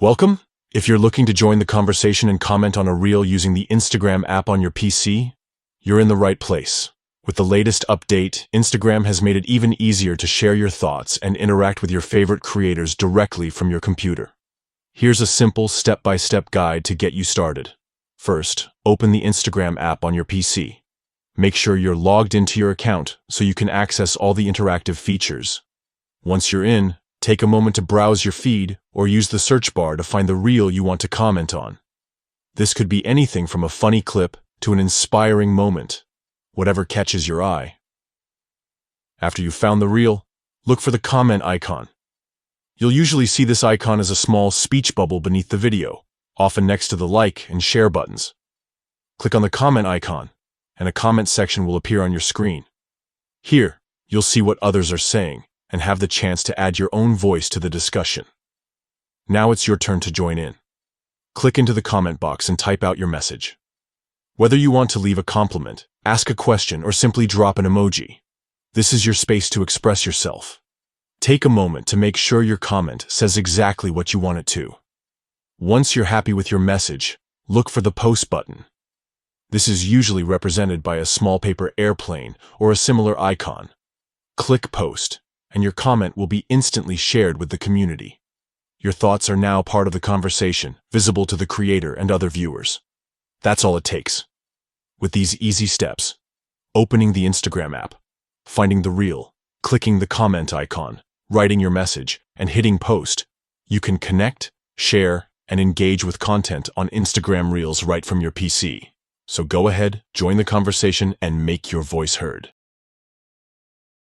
Welcome! If you're looking to join the conversation and comment on a reel using the Instagram app on your PC, you're in the right place. With the latest update, Instagram has made it even easier to share your thoughts and interact with your favorite creators directly from your computer. Here's a simple step-by-step guide to get you started. First, open the Instagram app on your PC. Make sure you're logged into your account so you can access all the interactive features. Once you're in, take a moment to browse your feed or use the search bar to find the reel you want to comment on. This could be anything from a funny clip to an inspiring moment, whatever catches your eye. After you've found the reel, look for the comment icon. You'll usually see this icon as a small speech bubble beneath the video, often next to the like and share buttons. Click on the comment icon, and a comment section will appear on your screen. Here, you'll see what others are saying and have the chance to add your own voice to the discussion. Now it's your turn to join in. Click into the comment box and type out your message. Whether you want to leave a compliment, ask a question, or simply drop an emoji, this is your space to express yourself. Take a moment to make sure your comment says exactly what you want it to. Once you're happy with your message, look for the post button. This is usually represented by a small paper airplane or a similar icon. Click post, and your comment will be instantly shared with the community. Your thoughts are now part of the conversation, visible to the creator and other viewers. That's all it takes. With these easy steps, opening the Instagram app, finding the reel, clicking the comment icon, writing your message, and hitting post, you can connect, share, and engage with content on Instagram Reels right from your PC. So go ahead, join the conversation, and make your voice heard.